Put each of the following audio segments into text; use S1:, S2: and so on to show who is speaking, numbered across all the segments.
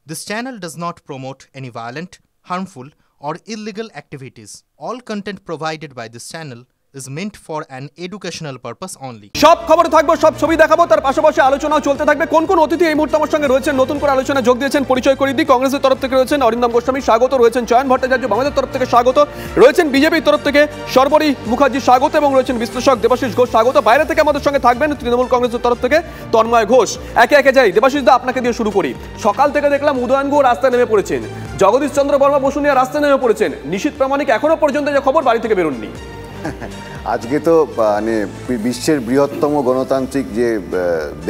S1: This channel does not promote any violent, harmful, or illegal activities. All content provided by this channel is meant for an educational purpose only.
S2: সব খবর থাকবে, সব ছবি দেখাবো, তার পাশাপাশি আলোচনাও চলতে থাকবে। কোন কোন অতিথি এই মুহূর্তে আমার সঙ্গে রয়েছেন, নতুন করে আলোচনা যোগ দিয়েছেন, পরিচয় করিয়ে দিই। কংগ্রেসের তরফ থেকে রয়েছেন অরিন্দম গোস্বামী, স্বাগত। রয়েছেন চয়ন ভট্টাচার্য, বাংলাদেশের তরফ থেকে স্বাগত। রয়েছেন বিজেপির তরফ থেকে সর্বরী মুখার্জি, স্বাগত। এবং রয়েছেন বিশ্লেষক দেবাশিস ঘোষ, স্বাগত। বাইরে থেকে আমাদের সঙ্গে থাকবেন তৃণমূল কংগ্রেসের তরফ থেকে তন্ময় ঘোষ। একে একে যাই। দেবাশিস দা, আপনাকে দিয়ে শুরু করি। সকাল থেকে দেখলাম উদয়ন গুহ রাস্তায় নেমে পড়েছেন, জগদীশ চন্দ্র বর্মা বসুনিয়া রাস্তায় নেমে পড়েছেন, নিশীথ প্রামাণিক এখনো পর্যন্ত যে খবর বাড়ি থেকে বেরোননি।
S3: আজকে তো মানে বিশ্বের বৃহত্তম গণতান্ত্রিক যে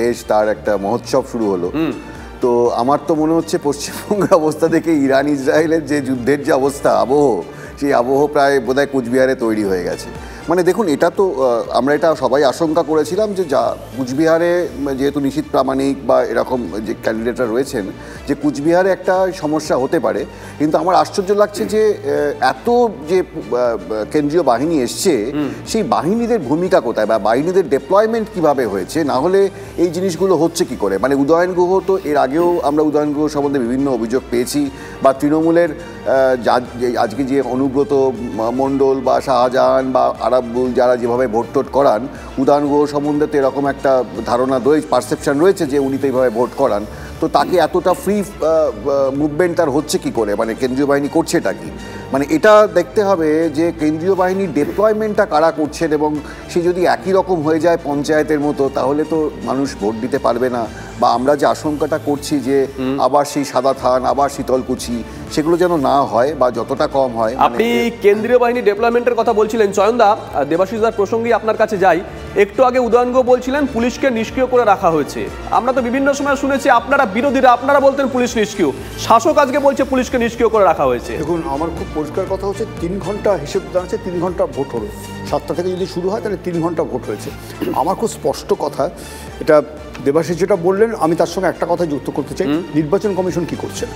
S3: দেশ, তার একটা মহোৎসব শুরু হলো। তো আমার তো মনে হচ্ছে পশ্চিমবঙ্গের অবস্থা দেখে ইরান ইসরায়েলের যে যুদ্ধের যে অবস্থা, আবহ, সেই আবহ প্রায় বোধহয় কুচবিহারে তৈরি হয়ে গেছে। মানে দেখুন, এটা তো আমরা এটা সবাই আশঙ্কা করেছিলাম যে যা কুচবিহারে, যেহেতু নিশীথ প্রামাণিক বা এরকম যে ক্যান্ডিডেটরা রয়েছেন, যে কুচবিহারে একটা সমস্যা হতে পারে। কিন্তু আমার আশ্চর্য লাগছে যে এত যে কেন্দ্রীয় বাহিনী এসছে, সেই বাহিনীদের ভূমিকা কোথায় বা বাহিনীদের ডেপ্লয়মেন্ট কিভাবে হয়েছে, না হলে এই জিনিসগুলো হচ্ছে কি করে। মানে উদয়ন গুহ তো এর আগেও আমরা উদয়ন গুহ সম্বন্ধে বিভিন্ন অভিযোগ পেয়েছি, বা তৃণমূলের আজকে যে অনুব্রত মণ্ডল বা শাহজাহান বা আরাবুল যারা যেভাবে ভোট টোট করান, উদয়ন গুহ সম্বন্ধে তো এরকম একটা ধারণা রয়েছে, পারসেপশন রয়েছে যে উনি তো এইভাবে ভোট করান। তো তাকে এতটা ফ্রি মুভমেন্ট তার হচ্ছে কি করে, মানে কেন্দ্রীয় বাহিনী করছে এটা কি? মানে এটা দেখতে হবে যে কেন্দ্রীয় বাহিনীর ডেপ্লয়মেন্টটা কারা করছেন, এবং সে যদি একই রকম হয়ে যায় পঞ্চায়েতের মতো, তাহলে তো মানুষ ভোট দিতে পারবে না। বা আমরা যে আশঙ্কাটা করছি যে আবার সেই সাদা থান, আবার শীতলকুচি, সেগুলো যেন না হয় বা যতটা কম হয়।
S2: আপনি কেন্দ্রীয় বাহিনী ডেভেলপমেন্টের কথা বলছিলেন চয়নদা, দেবাশিসদার প্রসঙ্গে আপনার কাছে যাই। একটু আগে উদয়ন গুহ বলছিলেন পুলিশকে নিষ্ক্রিয় করে রাখা হয়েছে। আমরা তো বিভিন্ন সময় শুনেছি আপনারা বিরোধীরা, আপনারা বলতেন পুলিশ নিষ্ক্রিয়, শাসক আজকে বলছে পুলিশকে নিষ্ক্রিয় করে রাখা হয়েছে।
S4: দেখুন, আমার খুব পরিষ্কার কথা হচ্ছে 3 ঘন্টা হিসেব দাঁড়াচ্ছে, 3 ঘন্টা ভোট হলো। 7টা থেকে যদি শুরু হয় তাহলে 3 ঘন্টা ভোট হয়েছে। আমার খুব স্পষ্ট কথা, এটা দেবাশিস যেটা বললেন, আমি তার সঙ্গে একটা কথা যুক্ত করতে চাই। নির্বাচন কমিশন কি করছেন?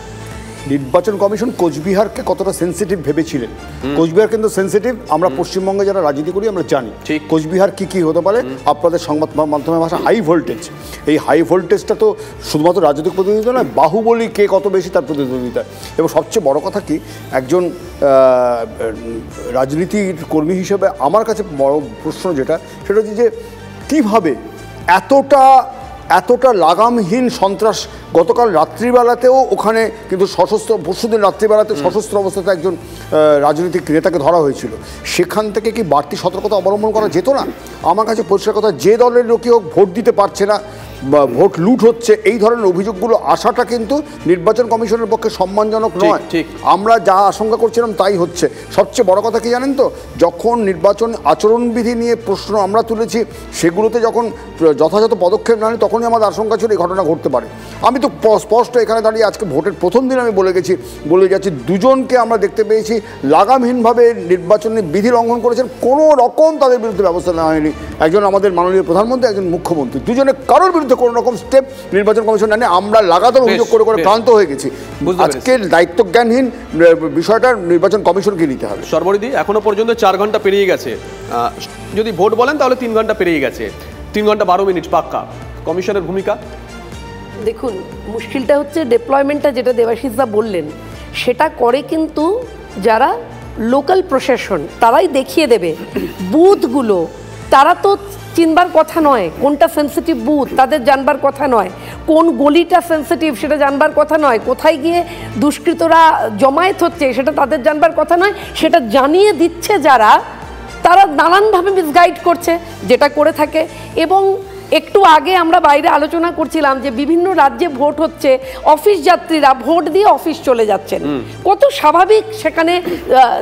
S4: নির্বাচন কমিশন কোচবিহারকে কতটা সেন্সিটিভ ভেবেছিলেন। কোচবিহার কিন্তু সেন্সিটিভ, আমরা পশ্চিমবঙ্গে যারা রাজনীতি করি আমরা জানি কোচবিহার কি হতে পারে। আপনাদের সংবাদ মাধ্যমের ভাষা হাই ভোল্টেজ, এই হাই ভোল্টেজটা তো শুধুমাত্র রাজনৈতিক প্রতিনিধিত্ব নয়, বাহুবলী কে কত বেশি তার প্রতিদ্বন্দ্বিতা। এবং সবচেয়ে বড় কথা কি, একজন রাজনীতির কর্মী হিসেবে আমার কাছে বড় প্রশ্ন যেটা, সেটা হচ্ছে যে কীভাবে এতটা লাগামহীন সন্ত্রাস। গতকাল রাত্রিবেলাতেও ওখানে কিন্তু সশস্ত্র, পরশুদিন রাত্রিবেলাতে সশস্ত্র অবস্থাতে একজন রাজনৈতিক নেতাকে ধরা হয়েছিল। সেখান থেকে কি বাড়তি সতর্কতা অবলম্বন করা যেত না? আমার কাছে পরিষ্কার কথা, যে দলের লোকই হোক ভোট দিতে পারছে না বা ভোট লুট হচ্ছে, এই ধরনের অভিযোগগুলো আসাটা কিন্তু নির্বাচন কমিশনের পক্ষে সম্মানজনক নয়। আমরা যা আশঙ্কা করছিলাম তাই হচ্ছে। সবচেয়ে বড় কথা কি জানেন তো, যখন নির্বাচন আচরণবিধি নিয়ে প্রশ্ন আমরা তুলেছি, সেগুলোতে যখন যথাযথ পদক্ষেপ না নেয়, তখনই আমাদের আশঙ্কা ছিল এই ঘটনা ঘটতে পারে। আমি তো স্পষ্ট এখানে দাঁড়িয়ে আজকে ভোটের প্রথম দিন আমি বলে যাচ্ছি, দুজনকে আমরা দেখতে পেয়েছি লাগামহীনভাবে নির্বাচনী বিধি লঙ্ঘন করেছেন, কোনো রকম তাদের বিরুদ্ধে ব্যবস্থা নেওয়া হয়নি। একজন আমাদের মাননীয় প্রধানমন্ত্রী, একজন মুখ্যমন্ত্রী, দুজনে কারোর বিরুদ্ধে কোনো রকম স্টেপ নির্বাচন কমিশন নেয়নি। আমরা লাগাতার অভিযোগ করে ক্লান্ত হয়ে গেছি। আজকে দায়িত্বজ্ঞানহীন বিষয়টা নির্বাচন কমিশনকে নিতে হবে।
S2: সর্বরিদি, এখনো পর্যন্ত 4 ঘন্টা পেরিয়ে গেছে। যদি ভোট বলেন তাহলে 3 ঘন্টা পেরিয়ে গেছে। 3 ঘন্টা 12 মিনিট পাক্কা। কমিশনের ভূমিকা
S5: দেখুন, মুশকিলটা হচ্ছে ডেপ্লয়মেন্টটা, যেটা দেবাশিসদা বললেন, সেটা করে কিন্তু যারা লোকাল প্রশাসন, তারাই দেখিয়ে দেবে। বুথগুলো তারা তো চিনবার কথা নয়, কোনটা সেন্সিটিভ বুথ তাদের জানবার কথা নয়, কোন গলিটা সেন্সিটিভ সেটা জানবার কথা নয়, কোথায় গিয়ে দুষ্কৃতরা জমায়েত হচ্ছে সেটা তাদের জানবার কথা নয়। সেটা জানিয়ে দিচ্ছে যারা, তারা নানানভাবে মিসগাইড করছে, যেটা করে থাকে। এবং একটু আগে আমরা বাইরে আলোচনা করছিলাম যে বিভিন্ন রাজ্যে ভোট হচ্ছে, অফিস যাত্রীরা ভোট দিয়ে অফিস চলে যাচ্ছেন। কত স্বাভাবিক সেখানে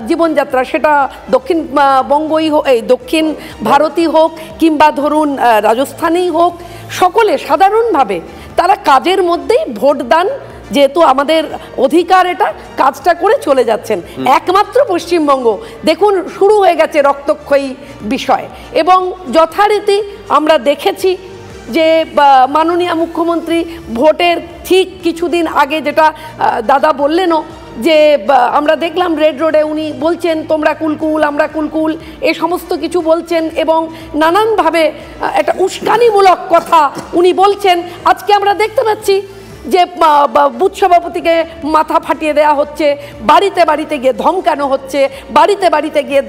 S5: জীবনযাত্রা, সেটা দক্ষিণবঙ্গই হোক, দক্ষিণ ভারতই হোক, কিংবা ধরুন রাজস্থানেই হোক, সকলে সাধারণভাবে তারা কাজের মধ্যেই ভোটদান, যেহেতু আমাদের অধিকার, এটা কাজটা করে চলে যাচ্ছেন। একমাত্র পশ্চিমবঙ্গ দেখুন শুরু হয়ে গেছে রক্তক্ষয়ী বিষয়। এবং যথারীতি আমরা দেখেছি যে মাননীয় মুখ্যমন্ত্রী ভোটের ঠিক কিছুদিন আগে, যেটা দাদা বললেনও, যে আমরা দেখলাম রেড রোডে উনি বলছেন তোমরা কুলকুল, আমরা কুলকুল, এ সমস্ত কিছু বলছেন এবং নানানভাবে একটা উস্কানিমূলক কথা উনি বলছেন। আজকে আমরা দেখতে পাচ্ছি যে বুথ সভাপতিকে মাথা ফাটিয়ে দেওয়া হচ্ছে, বাড়িতে বাড়িতে গিয়ে ধমকানো হচ্ছে, বাড়িতে বাড়িতে গিয়ে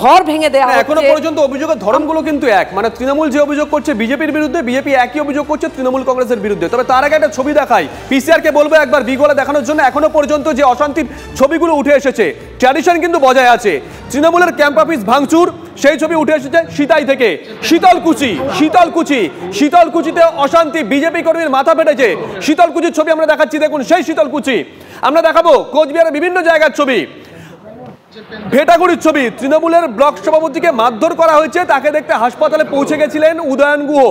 S5: ঘর ভেঙে দেওয়া হচ্ছে।
S2: এখনো পর্যন্ত অভিযোগের ধরনগুলো কিন্তু এক, মানে তৃণমূল যে অভিযোগ করছে বিজেপির বিরুদ্ধে, বিজেপি একই অভিযোগ করছে তৃণমূল কংগ্রেসের বিরুদ্ধে। তবে তার আগে একটা ছবি দেখাই, পিসিআর কে বলবো একবার বিগলে দেখানোর জন্য। এখনো পর্যন্ত যে অশান্তির ছবিগুলো উঠে এসেছে, ট্র্যাডিশন কিন্তু বজায় আছে। তৃণমূলের ক্যাম্প অফিস ভাঙচুর, সেই ছবি উঠে এসেছে সিতাই থেকে। শীতলকুচিতে অশান্তি, বিজেপি কর্মীর মাথা ফেটেছে। শীতলকুচির ছবি আমরা দেখাচ্ছি, দেখুন সেই শীতলকুচি। আমরা দেখাবো কোচবিহারের বিভিন্ন জায়গার ছবি, ভেটাগুড়ির ছবি। তৃণমূলের ব্লক সভাপতিকে মারধর করা হয়েছে, তাকে দেখতে হাসপাতালে পৌঁছে গেছিলেন উদয়ন গুহ,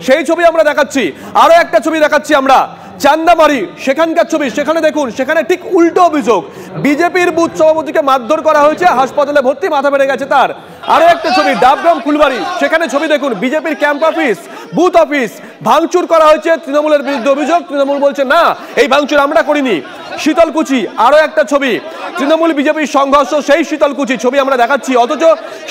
S2: সেই ছবি আমরা দেখাচ্ছি। আরো একটা ছবি দেখাচ্ছি আমরা, চান্দামারি, সেখানকার ছবি। সেখানে দেখুন, সেখানে ঠিক উল্টো অভিযোগ, বিজেপির বুথ সভাপতিকে মারধর করা হয়েছে, হাসপাতালে ভর্তি, মাথা বেড়ে গেছে তার। আরো একটা ছবি, ডাবগ্রাম ফুলবাড়ি, সেখানে ছবি দেখুন, বিজেপির ক্যাম্প অফিস, বুথ অফিস ভাঙচুর করা হয়েছে, তৃণমূলের বিরুদ্ধে অভিযোগ। তৃণমূল বলছে না, এই ভাঙচুর আমরা করিনি। শীতলকুচি, আরো একটা ছবি, তৃণমূল বিজেপির সংঘর্ষ, সেই শীতলকুচি ছবি আমরা দেখাচ্ছি। অথচ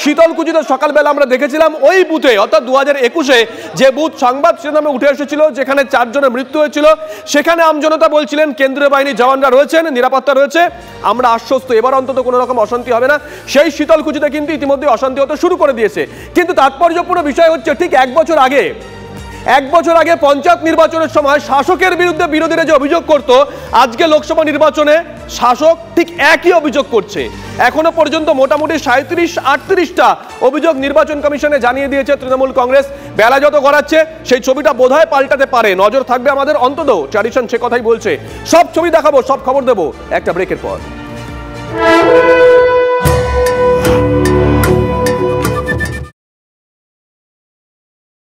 S2: শীতলকুচিতে সকালবেলা আমরা দেখেছিলাম ওই বুথে, অর্থাৎ 2021-এ যে বুথ সংবাদ শিরোনামে উঠে এসেছিল, যেখানে 4 জনের মৃত্যু হয়েছিল, সেখানে আমজনতা বলছিলেন কেন্দ্রীয় বাহিনীর জওয়ানরা রয়েছেন, নিরাপত্তা রয়েছে, আমরা আশ্বস্ত, এবার অন্তত কোনো রকম অশান্তি হবে না। সেই শীতলকুচিতে কিন্তু ইতিমধ্যে অশান্তি হতে শুরু করে দিয়েছে। কিন্তু তাৎপর্যপূর্ণ বিষয় হচ্ছে, ঠিক 1 বছর আগে পঞ্চায়েত নির্বাচনের সময় শাসকের বিরুদ্ধে বিরোধীরা যে অভিযোগ করত, আজকে লোকসভা নির্বাচনে শাসক ঠিক একই অভিযোগ করছে। এখনো পর্যন্ত মোটামুটি 37-38টা অভিযোগ নির্বাচন কমিশনে জানিয়ে দিয়েছে তৃণমূল কংগ্রেস। বেলা যত গড়াচ্ছে সেই ছবিটা বোধহয় পাল্টাতে পারে, নজর থাকবে আমাদের, অন্তত ট্র্যাডিশন সে কথাই বলছে। সব ছবি দেখাবো, সব খবর দেবো একটা ব্রেকের পর।